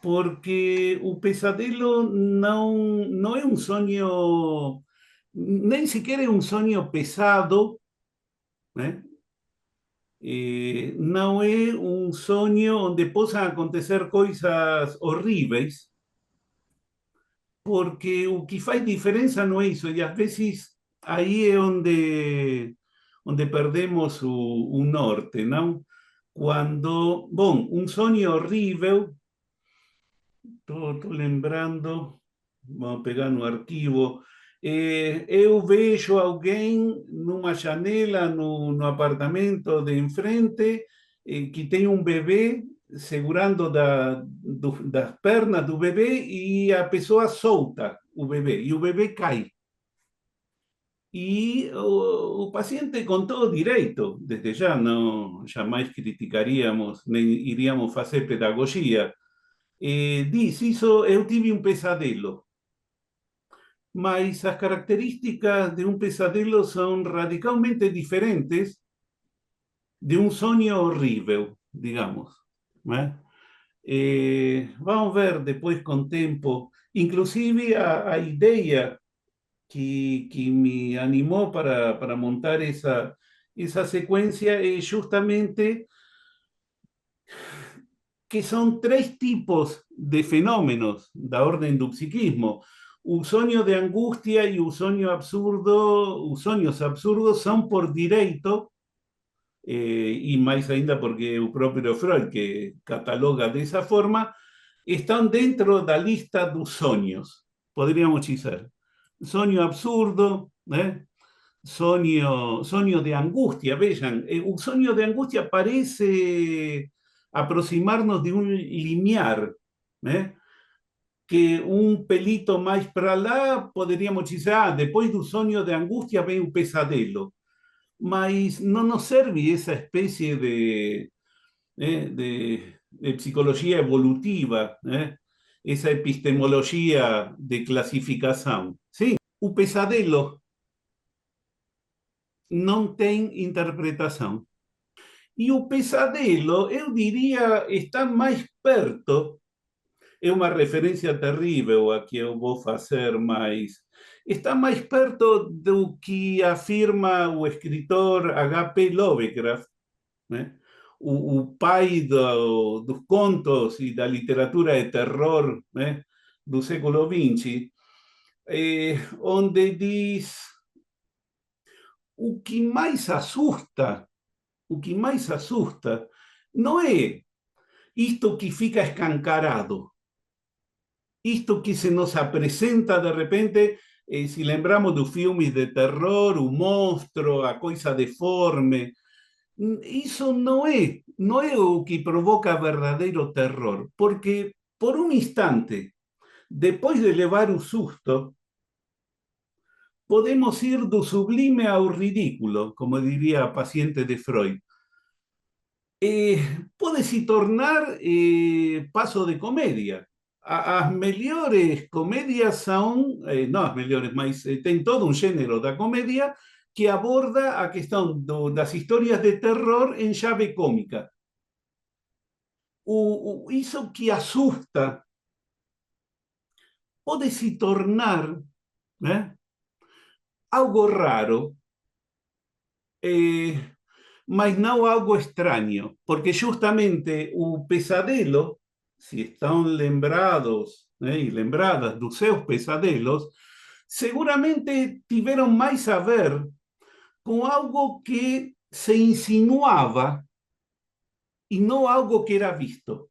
porque o pesadelo não é um sonho, nem sequer é um sonho pesado, né? Não é um sonho onde possam acontecer coisas horríveis, porque o que faz diferença não é isso, e às vezes aí é onde perdemos o norte, não? Quando, bom, um sonho horrível, estou lembrando, vamos pegar no arquivo, eu vejo alguém numa janela no apartamento de enfrente que tem um bebê segurando das pernas do bebê e a pessoa solta o bebê e o bebê cai. E o paciente com todo direito, desde já não jamais criticaríamos nem iríamos fazer pedagogia, diz isso, eu tive um pesadelo. Mas as características de un pesadelo son radicalmente diferentes de un sueño horrible, digamos. ¿Eh? Vamos ver depois com tempo, inclusive a ideia que me animou para montar essa sequência é justamente que são três tipos de fenômenos da ordem do psiquismo. O sonho de angústia e o sonho absurdo, os sonhos absurdos são por direito, e mais ainda porque o próprio Freud, que cataloga dessa forma, estão dentro da lista dos sonhos, poderíamos dizer. Sonho absurdo, né? Sonho de angústia, vejam, o sonho de angústia parece aproximarnos de um limiar, né? Que um pelito mais para lá, poderíamos dizer, depois do sonho de angústia vem o pesadelo. Mas não nos serve essa espécie de psicologia evolutiva, né? Essa epistemologia de classificação. Sim, o pesadelo não tem interpretação. E o pesadelo, eu diria, está mais perto, é uma referência terrível a que eu vou fazer, mas está mais perto do que afirma o escritor H.P. Lovecraft, né? O pai dos contos e da literatura de terror, né? Do século XX, onde diz o que mais assusta, o que mais assusta não é isto que fica escancarado, isto que se nos apresenta de repente, se lembramos dos filmes de terror, o monstro, a coisa deforme, isso não é o que provoca verdadeiro terror, porque por um instante, depois de levar o susto, podemos ir do sublime ao ridículo, como diria a paciente de Freud. Pode se tornar paso de comédia. As melhores comédias são, não as melhores, mas tem todo um gênero da comédia que aborda a questão das histórias de terror em chave cômica. Isso que assusta pode se tornar, né, algo raro, eh, mas não algo estranho, porque justamente o pesadelo, se estão lembrados, né, e lembradas dos seus pesadelos, seguramente tiveram mais a ver com algo que se insinuava e não algo que era visto.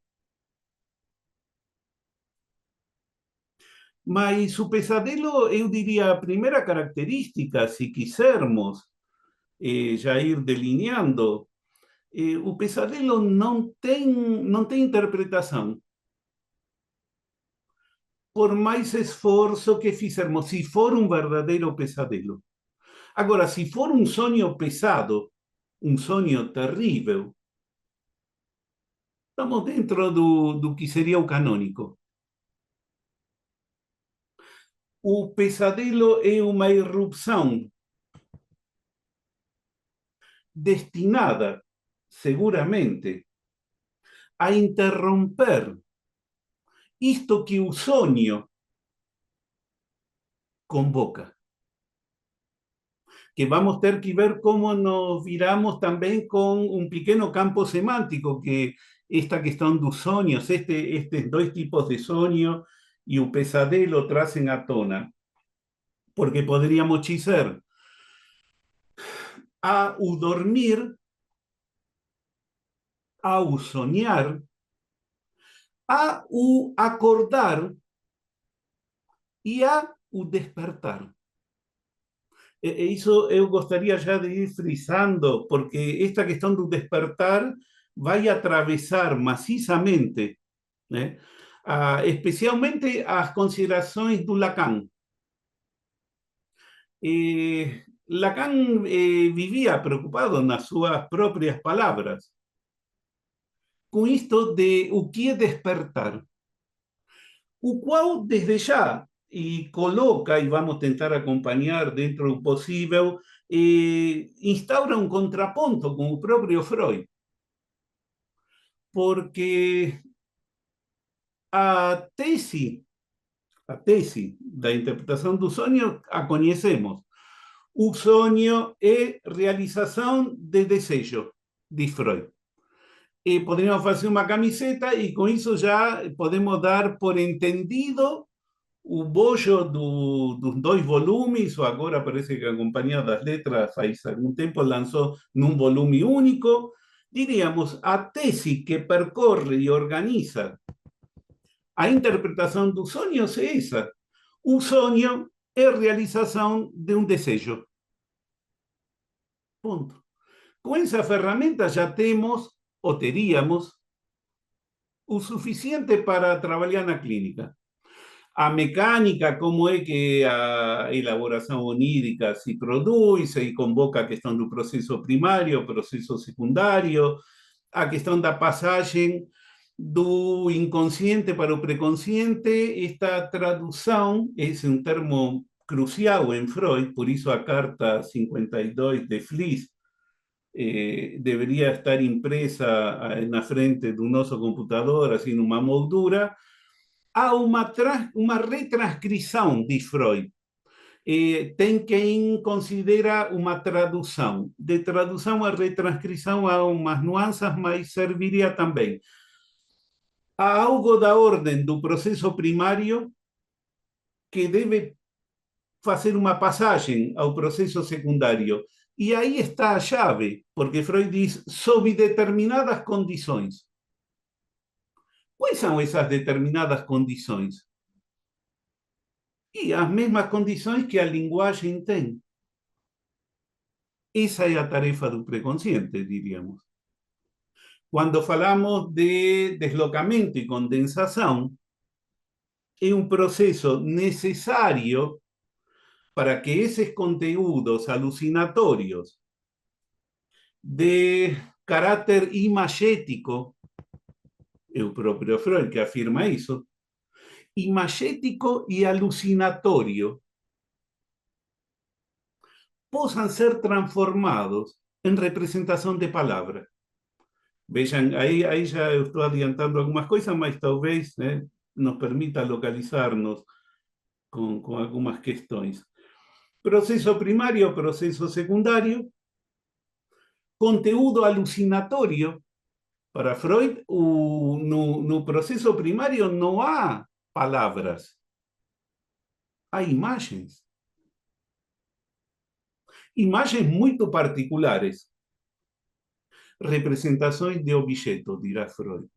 Mas o pesadelo, eu diria, a primeira característica, se quisermos já ir delineando, o pesadelo não tem interpretação. Por mais esforço que fizermos, se for um verdadeiro pesadelo. Agora, se for um sonho pesado, um sonho terrível, estamos dentro do que seria o canônico. O pesadelo é uma irrupção destinada, seguramente, a interromper isto que o sonho convoca. Que vamos a tener que ver cómo nos viramos también con un pequeño campo semántico, que esta cuestión dos sonhos, estos dos tipos de sueño y un pesadelo tracen a tona, porque podríamos dizer a o dormir, a o sonhar, a o acordar e a o despertar. Eso eu gostaria já de ir frisando, porque esta questão do despertar vai atravessar maciçamente, né? Especialmente as considerações do Lacan. Lacan vivia preocupado nas suas próprias palavras com isto de o que é despertar, o qual desde já e coloca, e vamos tentar acompanhar dentro do possível, instaura um contraponto com o próprio Freud, porque a tese da interpretação do sonho a conhecemos. O sonho é realização de desejo, diz Freud. Poderíamos fazer uma camiseta e com isso já podemos dar por entendido o bojo dos dois volumes, ou agora parece que a Companhia das Letras faz algum tempo lançou num volume único. Diríamos, a tese que percorre e organiza a interpretação dos sonhos é essa. O sonho é a realização de um desejo. Ponto. Com essa ferramenta já temos, ou teríamos, o suficiente para trabalhar na clínica. A mecânica, como é que a elaboração onírica se produz e convoca a questão do processo primário, processo secundário, a questão da passagem do inconsciente para o preconsciente, esta tradução, esse é um termo crucial em Freud, por isso a carta 52 de Fliss deveria estar impresa na frente do nosso computador, assim, numa moldura. Há uma retranscrição, diz Freud. Tem quem considera uma tradução. De tradução a retranscrição há umas nuances, mas serviria também. Há algo da ordem do processo primário que deve fazer uma passagem ao processo secundário. E aí está a chave, porque Freud diz, sob determinadas condições. Quais são essas determinadas condições? E as mesmas condições que a linguagem tem. Essa é a tarefa do preconsciente, diríamos. Quando falamos de deslocamento e condensação, é um processo necessário para que esses conteúdos alucinatórios de caráter imagético, é o próprio Freud que afirma isso, imagético e alucinatório, possam ser transformados em representação de palavras. Vejam, aí já eu estou adiantando algumas coisas, mas talvez, né, nos permita localizar-nos com algumas questões. Processo primário, processo secundário, conteúdo alucinatório. Para Freud, no processo primário não há palavras, há imagens. Imagens muito particulares. Representações de objetos, dirá Freud.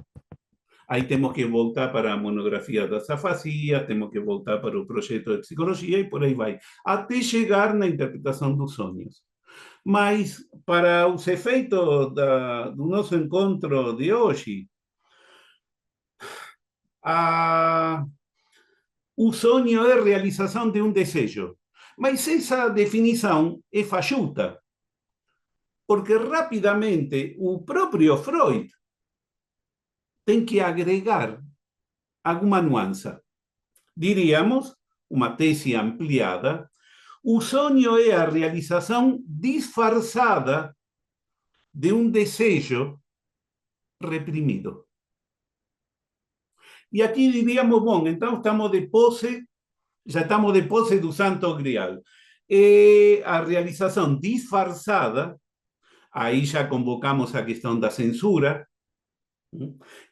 Aí temos que voltar para a monografia das afasias, temos que voltar para o projeto de psicologia e por aí vai, até chegar na interpretação dos sonhos. Mas, para os efeitos do nosso encontro de hoje, o sonho é a realização de um desejo. Mas essa definição é fajuta, porque rapidamente o próprio Freud tem que agregar alguma nuance. Diríamos, uma tese ampliada, o sonho é a realização disfarçada de um desejo reprimido. E aqui diríamos, bom, então já estamos de posse do Santo Grial. A realização disfarçada, aí já convocamos a questão da censura,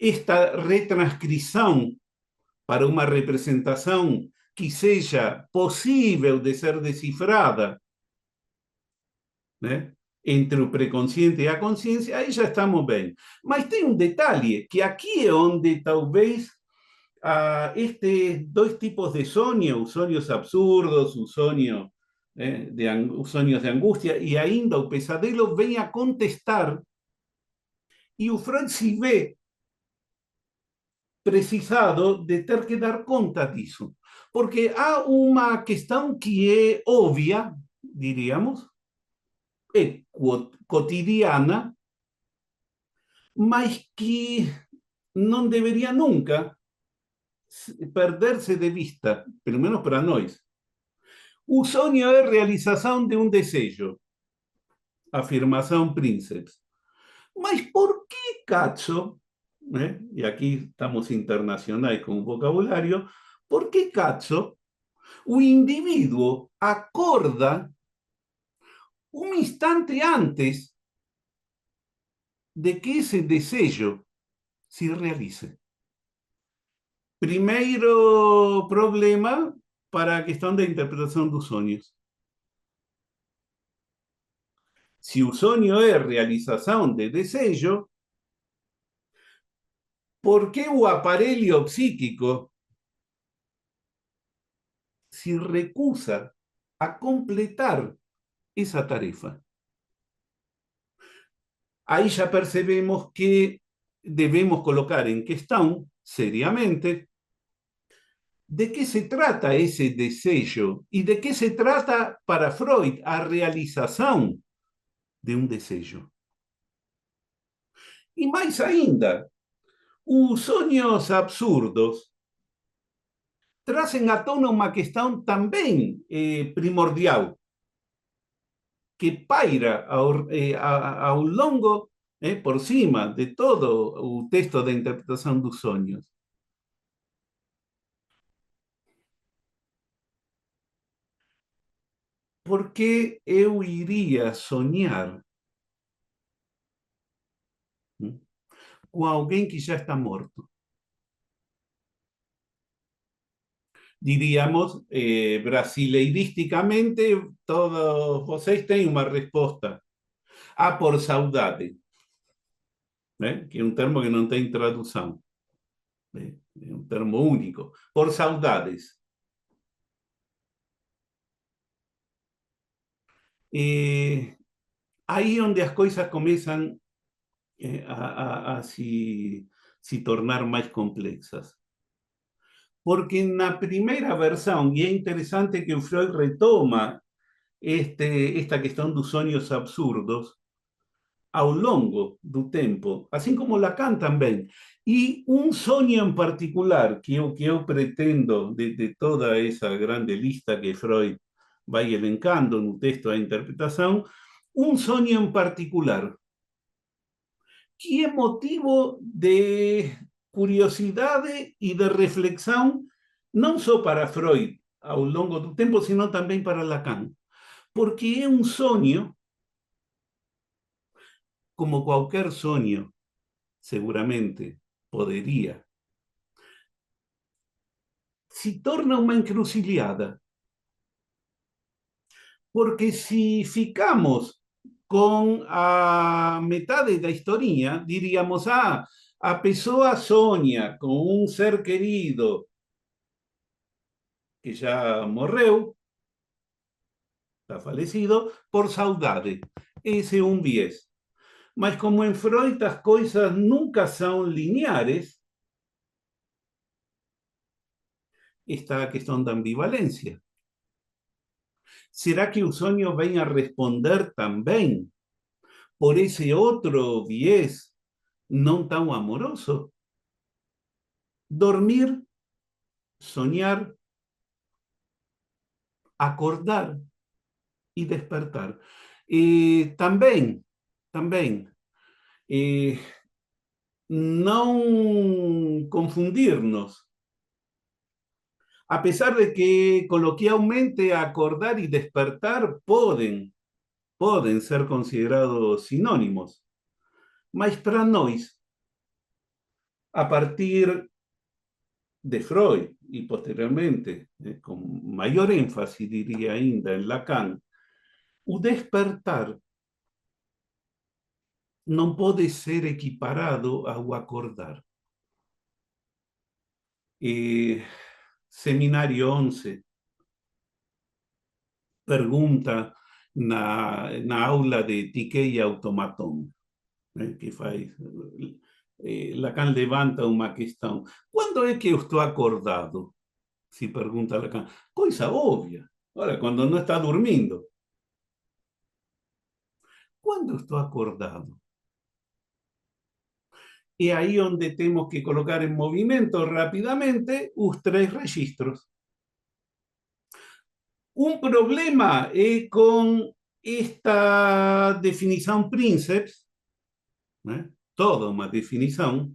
esta retranscrição para uma representação que seja possível de ser decifrada, né? Entre o preconsciente e a consciência, aí já estamos bem. Mas tem um detalhe, que aqui é onde talvez estes dois tipos de sonho, os sonhos absurdos, o sonho, os sonhos de angústia e ainda o pesadelo, vem a contestar, e o Freud se vê precisado de ter que dar conta disso. Porque há uma questão que é óbvia, diríamos, é cotidiana, mas que não deveria nunca perder-se de vista, pelo menos para nós. O sonho é realização de um desejo, afirmação Princeps. Mas por que cazzo, né? E aqui estamos internacionais com o vocabulário, por que cazzo o indivíduo acorda un instante antes de que ese desejo se realice? Primeiro problema para a questão da interpretação dos sonhos. Se o sonho é realização de desejo, por que o aparelho psíquico se recusa a completar essa tarefa? Aí já percebemos que devemos colocar em questão, seriamente, de qué se trata ese deseo y de qué se trata para Freud a realización de un deseo. Y más ainda, os sonhos absurdos trazem à tona uma questão também primordial, que paira ao longo, por cima de todo o texto da interpretação dos sonhos. Por que eu iria sonhar com alguém que já está morto? Diríamos, brasileirísticamente, todos vocês têm uma resposta. Por saudade, né? Que é um termo que não tem tradução. Né? É um termo único. Por saudades. Aí onde as coisas começam a se tornar mais complexas. Porque na primeira versão, e é interessante que o Freud retoma esta questão dos sonhos absurdos ao longo do tempo, assim como Lacan também. E um sonho em particular, que eu pretendo, de toda essa grande lista que Freud vai elencando no texto da interpretação, um sonho em particular, que é motivo de curiosidade e de reflexão, não só para Freud ao longo do tempo, sino também para Lacan. Porque é um sonho, como qualquer sonho, seguramente poderia, se torna uma encruzilhada. Porque se ficamos com a metade da historinha, diríamos, a pessoa sonha com um ser querido que já morreu, está falecido, por saudade. Esse é um viés. Mas como em Freud as coisas nunca são lineares, está a questão da ambivalência. Será que o sonho vem a responder também por esse outro viés não tão amoroso? Dormir, sonhar, acordar e despertar. Também, não confundirnos, a pesar de que coloquialmente acordar y despertar pueden ser considerados sinónimos. Mas para nós, a partir de Freud y posteriormente, con mayor énfasis, diría ainda, en Lacan, o despertar não pode ser equiparado ao acordar. Seminario 11 pergunta na aula de Etiqueta e Automaton, que faz. Lacan levanta uma questão. Quando é que eu estou acordado? Se pergunta Lacan. Coisa óbvia. Ora, quando não está dormindo. Quando estou acordado? E aí onde temos que colocar em movimento rapidamente os três registros. Un problema con esta definición Princeps, toda uma definição,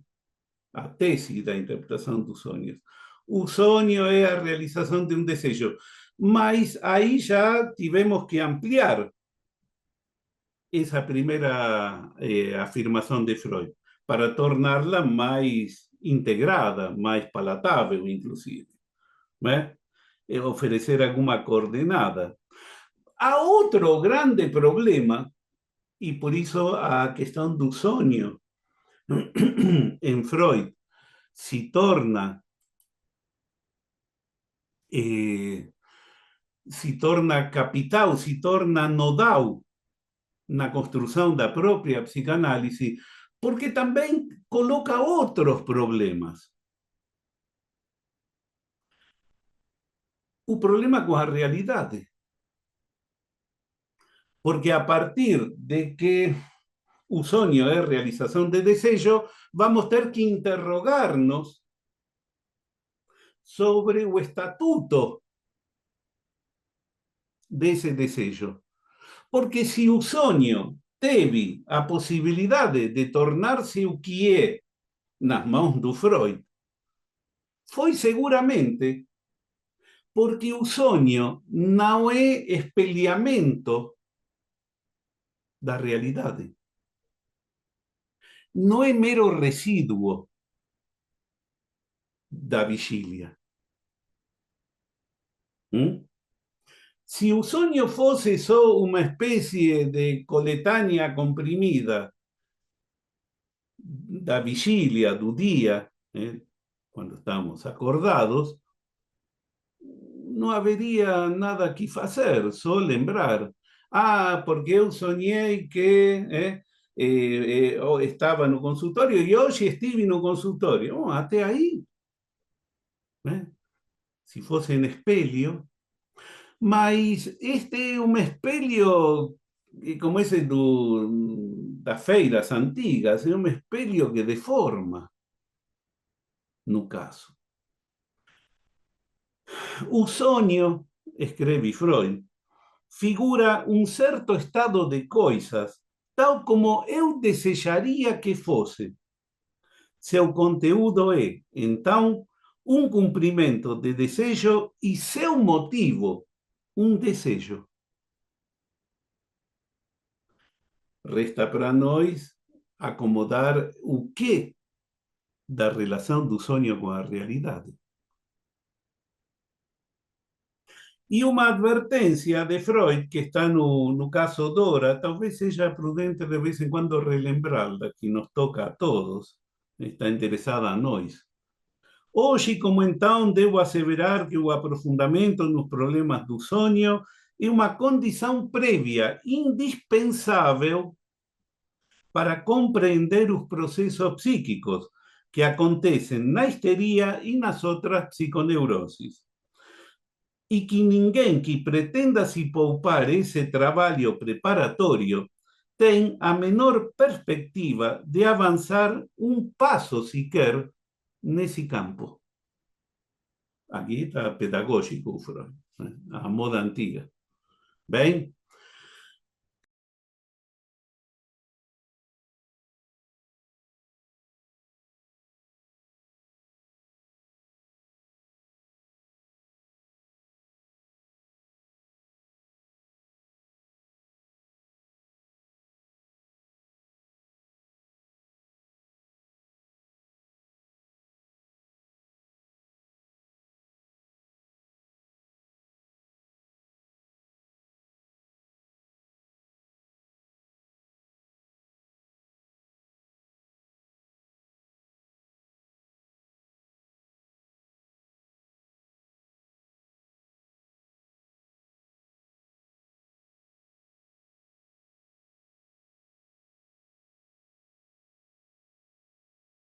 a tese da interpretação dos sonhos. O sonho é a realização de um desejo, mas aí já tivemos que ampliar essa primeira afirmação de Freud para torná-la mais integrada, mais palatável, inclusive. Oferecer alguma coordenada. Há outro grande problema, e por isso a questão do sonho em Freud se torna capital, se torna nodal na construção da própria psicanálise, porque também coloca outros problemas. O problema com a realidade. Porque a partir de que o sonho é realização de desejo, vamos ter que interrogar-nos sobre o estatuto desse desejo. Porque se o sonho teve a possibilidade de tornar-se o que é nas mãos do Freud, foi seguramente porque o sonho não é espelhamento da realidade. Não é mero resíduo da vigília. Se o sonho fosse só uma espécie de coletânea comprimida da vigília, do dia, quando estamos acordados, não haveria nada que fazer, só lembrar. Porque eu sonhei que estava no consultório e hoje estive no consultório. Até aí, se fosse em espelho. Mas este é um espelho, como esse das feiras antigas, é um espelho que deforma, no caso. O sonho, escreve Freud, figura um certo estado de coisas, tal como eu desejaria que fosse. Seu conteúdo é, então, um cumprimento de desejo e seu motivo, um desejo. Resta para nós acomodar o que da relação do sonho com a realidade. E uma advertência de Freud, que está no caso Dora, talvez seja prudente de vez em quando relembrá-la, que nos toca a todos, está interessada a nós. Hoje, como então, devo asseverar que o aprofundamento nos problemas do sonho é uma condição prévia, indispensável para compreender os processos psíquicos que acontecem na histeria e nas outras psiconeuroses. E que ninguém que pretenda se poupar esse trabalho preparatório tem a menor perspectiva de avançar um passo sequer nesse campo. Aqui está pedagógico, a moda antiga. Bem?